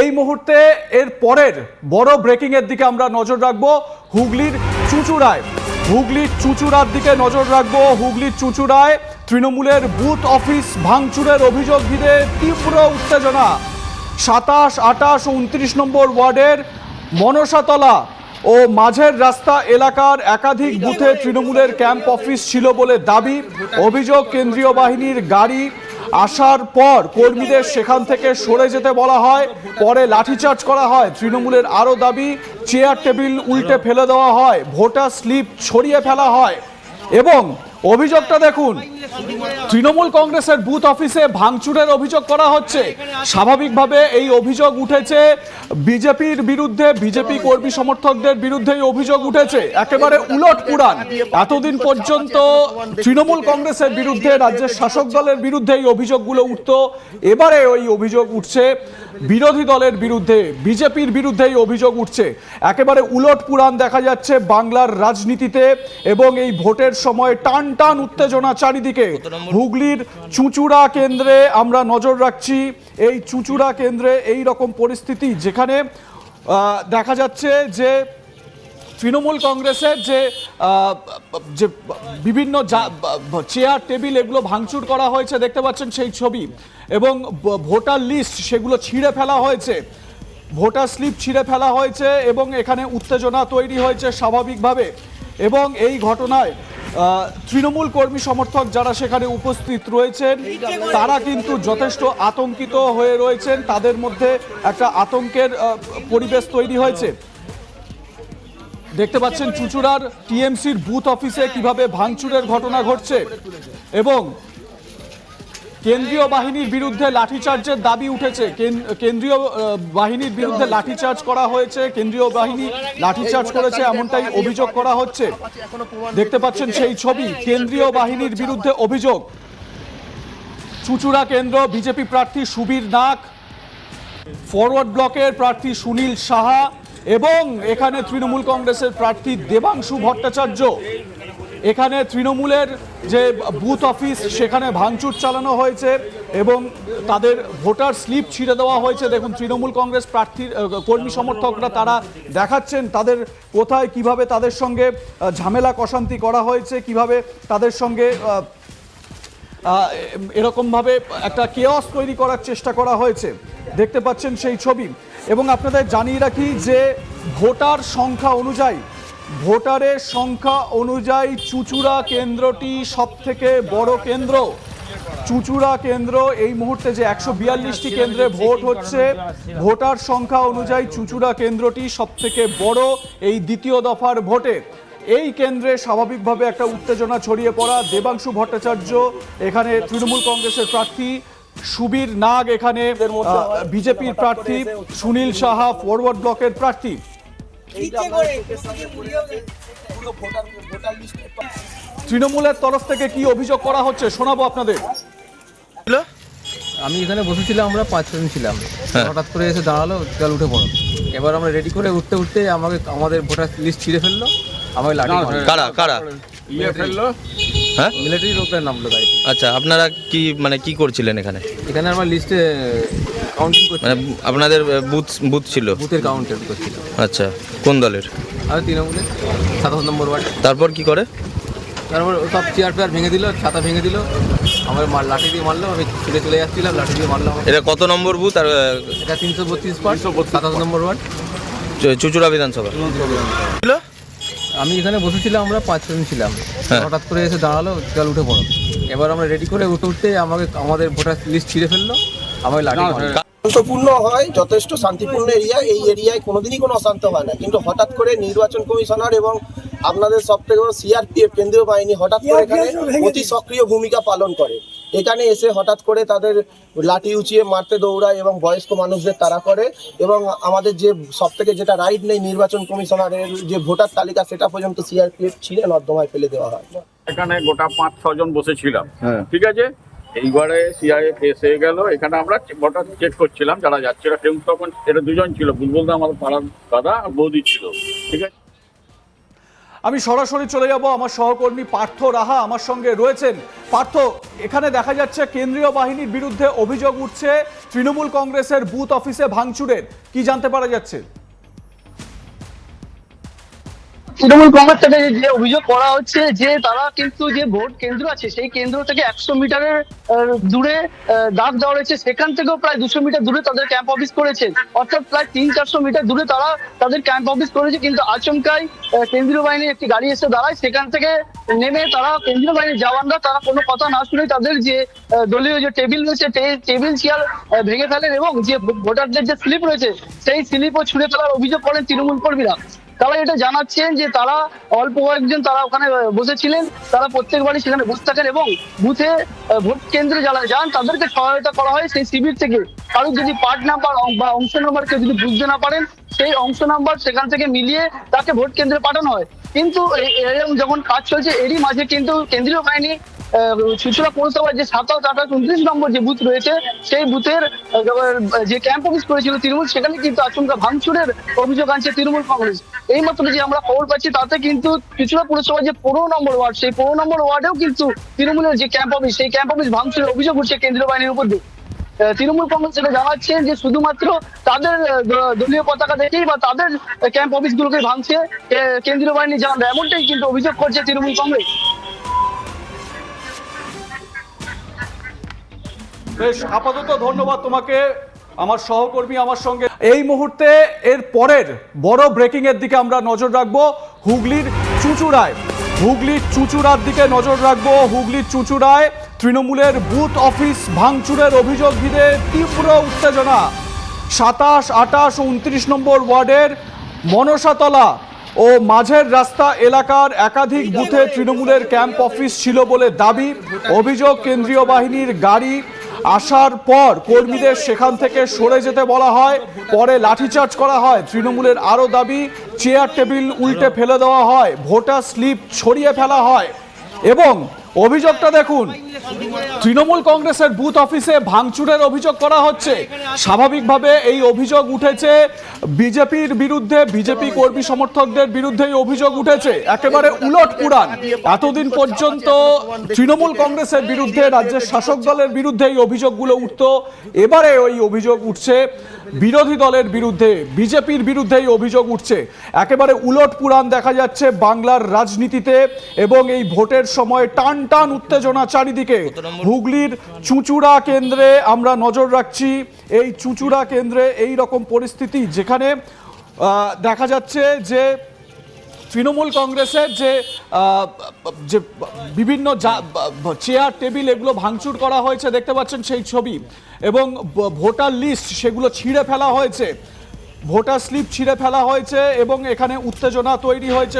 এই মুহূর্তে এর পরের বড় ব্রেকিং এর দিকে আমরা নজর রাখবো। হুগলির চুঁচুড়ার দিকে নজর রাখবো। হুগলির চুঁচুড়ায় তৃণমূলের বুথ অফিস ভাঙচুরের অভিযোগ ঘিরে তীব্র উত্তেজনা। 27, 28 ও 29 নম্বর ওয়ার্ডের মনসাতলা ও মাঝের রাস্তা এলাকার একাধিক বুথে তৃণমূলের ক্যাম্প অফিস ছিল বলে দাবি। অভিযোগ, কেন্দ্রীয় বাহিনীর গাড়ি আসার পর কর্মীদের সেখান থেকে সরে যেতে বলা হয়, পরে লাঠিচার্জ করা হয়। তৃণমূলের আরও দাবি, চেয়ার টেবিল উল্টে ফেলে দেওয়া হয়, ভোটার স্লিপ ছড়িয়ে ফেলা হয়। এবং অভিযোগটা দেখুন, তৃণমূল কংগ্রেসের বুথ অফিসে ভাঙচুরের অভিযোগ করা হচ্ছে। স্বাভাবিকভাবে এই অভিযোগ উঠেছে বিজেপির বিরুদ্ধে, বিজেপি কর্মী সমর্থকদের বিরুদ্ধেই অভিযোগ উঠেছে। একেবারে উলট পুরাণ। এতদিন পর্যন্ত তৃণমূল কংগ্রেসের বিরুদ্ধে, রাজ্যের শাসক দলের বিরুদ্ধে এই অভিযোগগুলো উঠত, এবারে ওই অভিযোগ উঠছে বিরোধী দলের বিরুদ্ধে, বিজেপির বিরুদ্ধে এই অভিযোগ উঠছে। একেবারে উলট পুরাণ দেখা যাচ্ছে বাংলার রাজনীতিতে। এবং এই ভোটের সময় টান টান উত্তেজনা চারিদিকে। হুগলির চুঁচুড়া কেন্দ্রে আমরা নজর রাখছি। এই চুঁচুড়া কেন্দ্রে এই রকম পরিস্থিতি, যেখানে দেখা যাচ্ছে যে তৃণমূল কংগ্রেসের যে বিভিন্ন চেয়ার টেবিল এগুলো ভাঙচুর করা হয়েছে, দেখতে পাচ্ছেন সেই ছবি। এবং ভোটার লিস্ট সেগুলো ছিঁড়ে ফেলা হয়েছে, ভোটার স্লিপ ছিঁড়ে ফেলা হয়েছে এবং এখানে উত্তেজনা তৈরি হয়েছে স্বাভাবিকভাবে। এবং এই ঘটনায় তৃণমূল কর্মী সমর্থক যারা সেখানে উপস্থিত রয়েছেন তারা কিন্তু যথেষ্ট আতঙ্কিত হয়ে রয়েছেন। তাদের মধ্যে একটা আতঙ্কের পরিবেশ তৈরি হয়েছে। দেখতে পাচ্ছেন চুঁচুড়ার টিএমসির বুথ অফিসে কিভাবে ভাঙচুরের ঘটনা ঘটছে। এবং কেন্দ্রীয় বাহিনীর বিরুদ্ধে লাঠিচার্জের দাবি উঠেছে। কেন্দ্রীয় বাহিনীর বিরুদ্ধে লাঠিচার্জ করা হয়েছে, কেন্দ্রীয় বাহিনী লাঠিচার্জ করেছে এমনটাই অভিযোগ করা হচ্ছে। দেখতে পাচ্ছেন সেই ছবি, কেন্দ্রীয় বাহিনীর বিরুদ্ধে অভিযোগ। চুঁচুড়া কেন্দ্র বিজেপি প্রার্থী সুবীর নাগ, ফরওয়ার্ড ব্লকের প্রার্থী সুনীল সাহা এবং এখানে তৃণমূল কংগ্রেসের প্রার্থী দেবাংশু ভট্টাচার্য। এখানে তৃণমূলের যে বুথ অফিস সেখানে ভাঙচুর চালানো হয়েছে এবং তাদের ভোটার স্লিপ ছিঁড়ে দেওয়া হয়েছে। দেখুন, তৃণমূল কংগ্রেস প্রার্থীর কর্মী সমর্থকরা তারা দেখাচ্ছেন তাদের কোথায় কিভাবে তাদের সঙ্গে ঝামেলা কশান্তি করা হয়েছে, কিভাবে তাদের সঙ্গে এরকমভাবে একটা কেওয়াস তৈরি করার চেষ্টা করা হয়েছে। দেখতে পাচ্ছেন সেই ছবি। এবং আপনাদের জানিয়ে রাখি যে ভোটারের সংখ্যা অনুযায়ী চুঁচুড়া কেন্দ্রটি সবথেকে বড় কেন্দ্র। চুঁচুড়া কেন্দ্র এই মুহূর্তে যে 142টি কেন্দ্রে ভোট হচ্ছে, ভোটার সংখ্যা অনুযায়ী চুঁচুড়া কেন্দ্রটি সবথেকে বড় এই দ্বিতীয় দফার ভোটে। এই কেন্দ্রে স্বাভাবিকভাবে একটা উত্তেজনা ছড়িয়ে পড়া। দেবাংশু ভট্টাচার্য এখানে তৃণমূল কংগ্রেসের প্রার্থী, সুবীর নাগ এখানে বিজেপির প্রার্থী, সুনীল সাহা ফরওয়ার্ড ব্লকের প্রার্থী। তৃণমূলের তরফ থেকে কি অভিযোগ করা হচ্ছে শোনাবো আপনাদের। আমি এখানে বসেছিলাম, আমরা 5 জন ছিলাম। হঠাৎ করে এসে দাঁড়ালো, চল উঠে পড়ো। এবার আমরা রেডি করে উঠতে আমাদের ভোটার লিস্ট ছিঁড়ে ফেললো। আমাকে লাঠি কারা ফেললো, হ্যাঁ মিলিটারি লোকরা নামলো গাড়ি। আচ্ছা, আপনারা কি করছিলেন এখানে? এখানে আমরা লিস্টে কাউন্টিং করছি, মানে আপনাদের বুথ ছিল, বুথের কাউন্টিং করছিলাম। আচ্ছা, কোন দলের? আর তৃণমূলের 27 নম্বর ওয়ার্ড। তারপর কি করে? তারপর সব চেয়ার ফেয়ার ভেঙে দিল, ছাতা ভেঙে দিল, আমার লাঠি দিয়ে মারলো। আমি ছুটে চলে যাচ্ছিলাম, লাঠি দিয়ে মারলো। এটা কত নম্বর বুথ? আর এটা 332 পার্ট, 27 নম্বর ওয়ার্ড, চুঁচুড়া বিধানসভা। আমি এখানে বসেছিলাম, আমরা 5 জন ছিলাম। হঠাৎ করে এসে দাঁড়ালো, চল উঠে পড়ো। এবার আমরা রেডি করে উঠতে আমাদের ভোটার লিস্ট ছিঁড়ে ফেললো। আমাকে লাঠি শান্তপূর্ণ হয়, যথেষ্ট শান্তিপূর্ণ এরিয়া। এই এরিয়ায় কোনোদিনই কোনো অশান্ত হয় না, কিন্তু হঠাৎ করে নির্বাচন কমিশনার এবং আপনাদের সবথেকে বড় সিআরপিএফ কেন্দ্রীয় বাহিনী হঠাৎ করে এখানে অতি সক্রিয় ভূমিকা পালন করে। এখানে এসে হঠাৎ করে তাদের লাঠি উঁচিয়ে মারতে দৌড়ায় এবং বয়স্ক মানুষদের তাড়া করে। এবং আমাদের যে সবথেকে যেটা রাইট নেই, নির্বাচন কমিশনারের যে ভোটার তালিকা, সেটা পর্যন্ত সিআরপিএফ ছিঁড়ে নর্দমায় ফেলে দেওয়া হয়। এখানে গোটা 5-6 জন বসেছিলাম, ঠিক আছে। এইবারে সিআইএফ এসে গেল, এখানে আমরা ভোটার চেক করছিলাম যারা যাচ্ছিল। তখন এটা 2 জন ছিল, বুলবুল দা আমাদের পাড়ার দাদা, আর বৌদি ছিল, ঠিক আছে। আমি সরাসরি চলে যাব আমার সহকর্মী পার্থ রাহা আমার সঙ্গে রয়েছেন। পার্থ, এখানে দেখা যাচ্ছে কেন্দ্রীয় বাহিনীর বিরুদ্ধে অভিযোগ উঠছে তৃণমূল কংগ্রেসের বুথ অফিসে ভাঙচুরের, কি জানতে পারা যাচ্ছে? তৃণমূল কংগ্রেস থেকে যে অভিযোগ করা হচ্ছে যে তারা কিন্তু যে ভোট কেন্দ্র আছে সেই কেন্দ্র থেকে 100 মিটারের দূরে দাগ দেওয়া রয়েছে, সেখান থেকেও প্রায় 200 মিটার দূরে তাদের ক্যাম্প অফিস করেছে। অর্থাৎ প্রায় 300-400 মিটার দূরে তারা তাদের ক্যাম্প অফিস করেছে। কিন্তু আচমকাই কেন্দ্রীয় বাহিনীর একটি গাড়ি এসে দাঁড়ায়, সেখান থেকে নেমে তারা কেন্দ্রীয় বাহিনীর জওয়ানরা তারা কোনো কথা না শুনে তাদের যে দলীয় যে টেবিল রয়েছে টেবিল চেয়ার ভেঙে ফেলেন এবং যে ভোটারদের যে স্লিপ রয়েছে সেই স্লিপও ছুঁড়ে ফেলার অভিযোগ করেন তৃণমূল কর্মীরা। তারা এটা জানাচ্ছেন যে তারা অল্প কয়েকজন তারা ওখানে বসেছিলেন, তারা প্রত্যেকবারই সেখানে বসে থাকেন এবং বুথে ভোট কেন্দ্রে যারা যান তাদেরকে সহায়তা করা হয় সেই শিবির থেকে। কারণ যদি পার্ট নাম্বার বা অংশ নাম্বার কেউ যদি বুঝতে না পারেন সেই অংশ নাম্বার সেখান থেকে মিলিয়ে তাকে ভোট কেন্দ্রে পাঠানো হয়। কিন্তু এরকম যখন কাজ চলছে এরই মাঝে কিন্তু কেন্দ্রীয় বাহিনী চুঁচুড়া পৌরসভার যে 27, 28, 29 নম্বর যে বুথ রয়েছে সেই বুথের যে ক্যাম্প অফিস করেছিল তৃণমূল, সেখানে কিন্তু আচমকা ভাঙচুরের অভিযোগ আনছে তৃণমূল কংগ্রেস। এই মাত্র যে আমরা খবর পাচ্ছি তাতে কিন্তু চুঁচুড়া পৌরসভার যে 15 নম্বর ওয়ার্ড সেই 15 নম্বর ওয়ার্ডেও কিন্তু তৃণমূলের যে ক্যাম্প অফিস সেই ক্যাম্প অফিস ভাঙচুরের অভিযোগ উঠছে কেন্দ্রীয় বাহিনীর উপর দিয়ে। তৃণমূল কংগ্রেস এটা জানাচ্ছেন যে শুধুমাত্র তাদের দলীয় পতাকা দেখেই বা তাদের ক্যাম্প অফিসগুলোকে ভাঙছে কেন্দ্রীয় বাহিনী জানাবে, এমনটাই কিন্তু অভিযোগ করছে তৃণমূল কংগ্রেস। বেশ, আপাতত ধন্যবাদ তোমাকে। আমার সহকর্মী আমার সঙ্গে এই মুহূর্তে এর পরের বড় ব্রেকিং এর দিকে আমরা নজর রাখবো। হুগলির চুঁচুড়ার দিকে নজর রাখবো। হুগলির চুঁচুড়ায় তৃণমূলের বুথ অফিস ভাঙচুরের অভিযোগ ঘিরে তীব্র উত্তেজনা। 27, 28 ও 29 নম্বর ওয়ার্ডের মনসাতলা ও মাঝের রাস্তা এলাকার একাধিক বুথে তৃণমূলের ক্যাম্প অফিস ছিল বলে দাবি। অভিযোগ, কেন্দ্রীয় বাহিনীর গাড়ি আসার পর কর্মীদের সেখান থেকে সরে যেতে বলা হয়, পরে লাঠিচার্জ করা হয়। তৃণমূলের আরও দাবি, চেয়ার টেবিল উল্টে ফেলে দেওয়া হয়, ভোটার স্লিপ ছড়িয়ে ফেলা হয়। এবং অভিযোগটা দেখুন, তৃণমূল কংগ্রেসের বুথ অফিসে ভাঙচুরের অভিযোগ করা হচ্ছে। স্বাভাবিকভাবে এই অভিযোগ উঠেছে বিজেপির বিরুদ্ধে, বিজেপি কর্মী সমর্থকদের বিরুদ্ধে এই অভিযোগ উঠেছে। একেবারে উলট পুরাণ। এতদিন পর্যন্ত তৃণমূল কংগ্রেসের বিরুদ্ধে, রাজ্যের শাসক দলের বিরুদ্ধে এই অভিযোগগুলো উঠতো, এবারে ওই অভিযোগ উঠছে বিরোধী দলের বিরুদ্ধে, বিজেপির বিরুদ্ধে এই অভিযোগ উঠছে। একেবারে উলট পুরাণ দেখা যাচ্ছে বাংলার রাজনীতিতে এবং এই ভোটের সময় টান টান উত্তেজনা চারিদিকে। হুগলির চুঁচুড়া কেন্দ্রে আমরা নজর রাখছি। এই চুঁচুড়া কেন্দ্রে এই রকম পরিস্থিতি, যেখানে দেখা যাচ্ছে যে তৃণমূল কংগ্রেসের যে বিভিন্ন চেয়ার টেবিল এগুলো ভাঙচুর করা হয়েছে, দেখতে পাচ্ছেন সেই ছবি, এবং ভোটার লিস্ট সেগুলো ছিঁড়ে ফেলা হয়েছে, ভোটার স্লিপ ছিঁড়ে ফেলা হয়েছে এবং এখানে উত্তেজনা তৈরি হয়েছে।